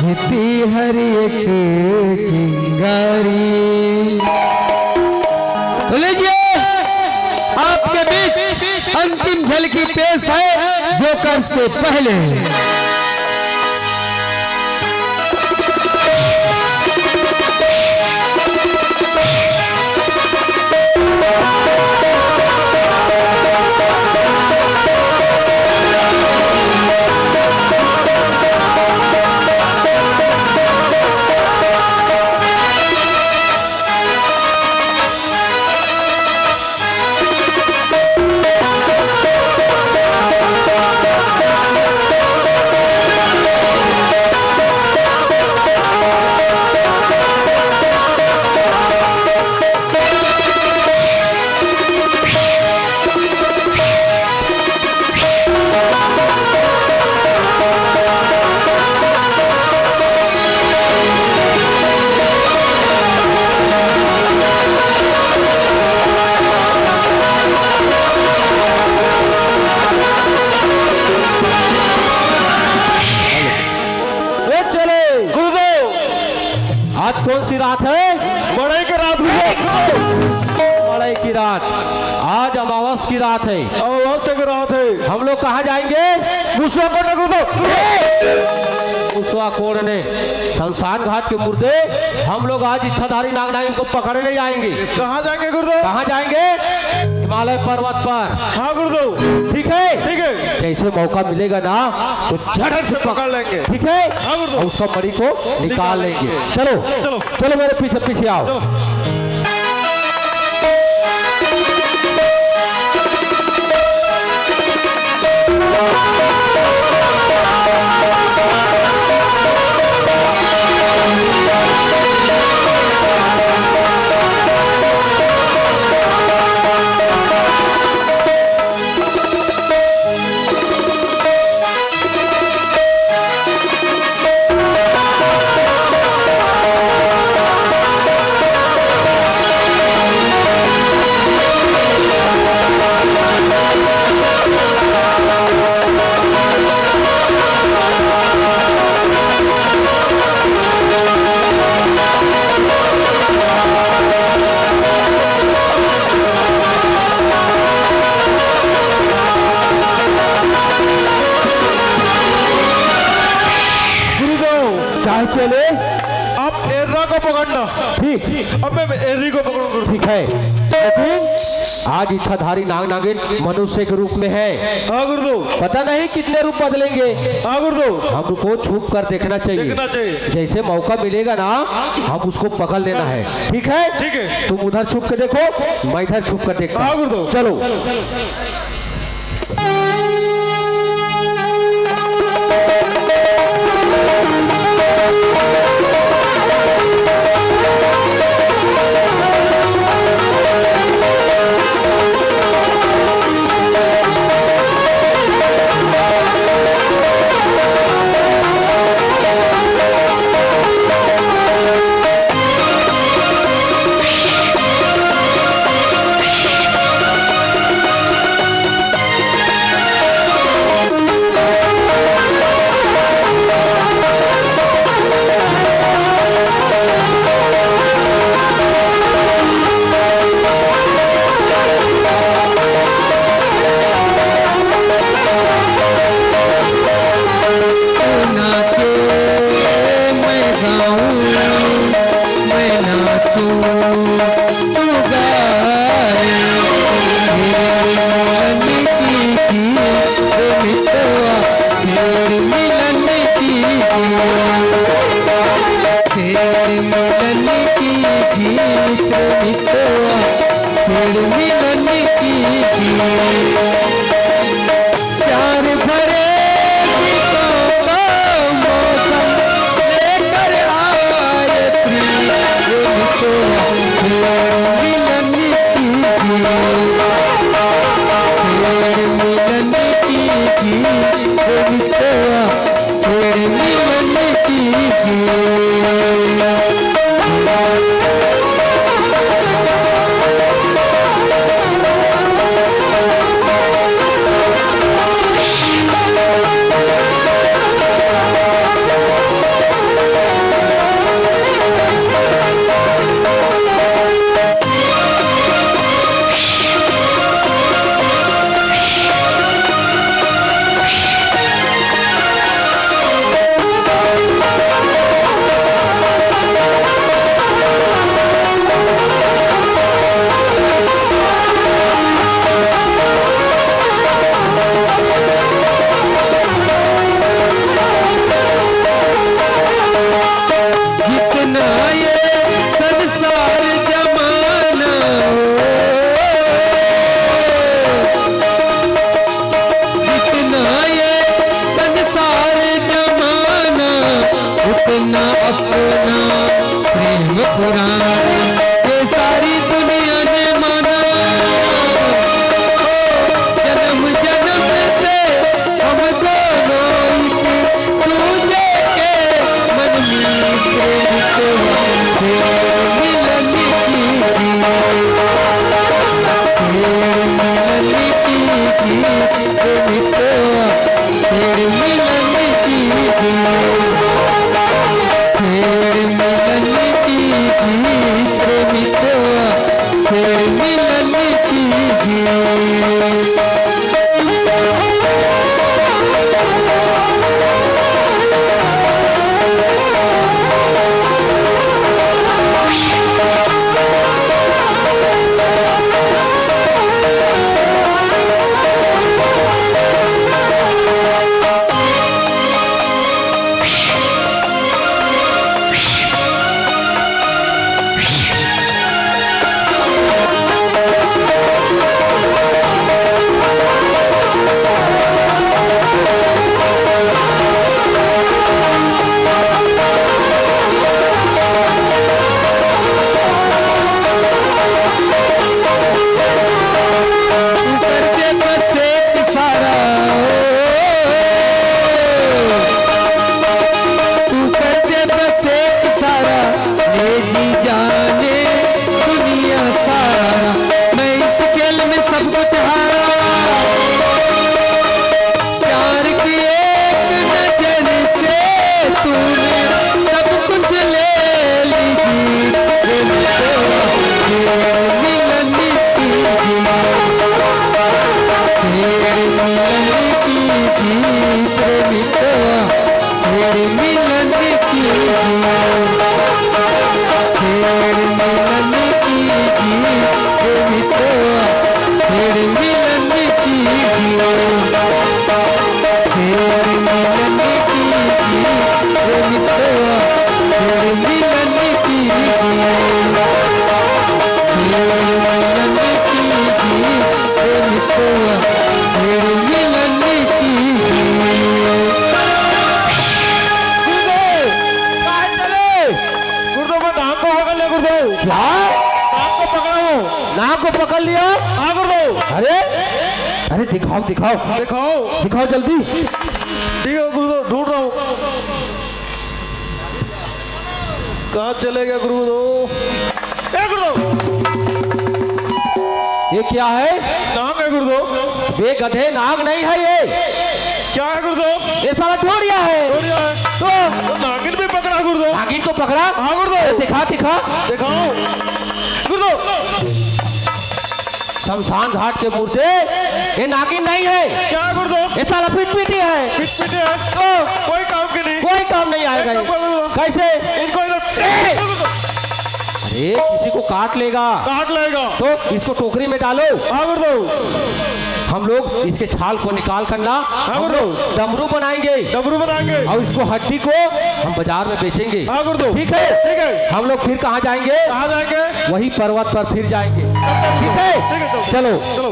बुझती हर एक चिंगारी। तो लीजिए आपके बीच अंतिम झलकी पेश है जोकर से पहले। आज कौन सी रात है? बड़ाई की रात बड़ाई की रात। आज अमावस की रात है। अमावस्या की रात है। हम लोग कहाँ जाएंगे? मुसवा कोड़ने शमशान घाट के मुर्दे हम लोग आज इच्छाधारी नागनागिन को पकड़ने जाएंगे। कहाँ जाएंगे गुरुदेव? कहाँ जाएंगे? हिमालय पर्वत पर। हाँ गुरुदेव। ठीक है, ठीक है। जैसे मौका मिलेगा ना तो झट से पकड़ लेंगे। ठीक है, हाँ गुरुदेव। और उसका मणि को निकाल लेंगे। चलो चलो चलो मेरे पीछे पीछे आओ। चलो। चाहे चले अब एर्रा को पकड़ना। ठीक, अब मैं एर्री को पकड़ूंगा। ठीक है। लेकिन आज इच्छाधारी नाग नागिन मनुष्य के रूप में है। हाँ गुरुदेव। पता नहीं कितने रूप बदलेंगे। हाँ गुरुदेव। हमको छुप कर देखना चाहिए। देखना चाहिए। जैसे मौका मिलेगा ना हम उसको पकड़ लेना है। ठीक है, ठीक है। तुम उधर छुप के देखो, मैं इधर छुप कर देखता हूं। हाँ गुरुदेव। चलो इतना अपना प्रेम पुराना ये सारी दुनिया ने माना। जन्म जन्म से हम दोनों एक दूजे के मन में प्रेमित हुए। मिलन की प्रेमित तेरे मिलन की प्रेमित तेरे मिलन की नाक को पकड़ लिया। हाँ गुरुदेव। अरे अरे दिखाओ दिखाओ दिखाओ दिखाओ जल्दी। ठीक है गुरुदेव, ढूंढ रहा हूँ। कहाँ चले गया गुरुदेव? ए गुरुदेव, ये क्या है? नाग है गुरुदेव। बे गधे, नाग नहीं है ये। क्या है गुरुदेव? ये सारा ढोड़िया है। बढ़िया है। तो नागिन भी पकड़ा गुरुदेव। नागिन को पकड़ा? हाँ गुरुदेव। दिखा दिखा दिखाओ गुरुदेव। शमशान घाट के मूर्ते, ये नागिन नहीं है। क्या है गुरुदेव? ये साला पिटपिटी है। पिट है। तो कोई काम के नहीं। कोई काम नहीं आएगा ये। एक काम करो। कैसे? इनको इधर अरे किसी को काट लेगा काट लेगा। तो इसको टोकरी में डालो। हाँ गुरुदेव। हम लोग इसके छाल को निकाल कर ना हम लोग डमरू बनाएंगे। डमरू बनाएंगे और इसको हड्डी को हम बाजार में बेचेंगे। हाँ गुरुदेव। ठीक है। ठीक है। हम लोग फिर कहाँ जाएंगे? कहाँ जाएंगे? वही पर्वत पर फिर जाएंगे। ठीक है, ठीक है चलो चलो।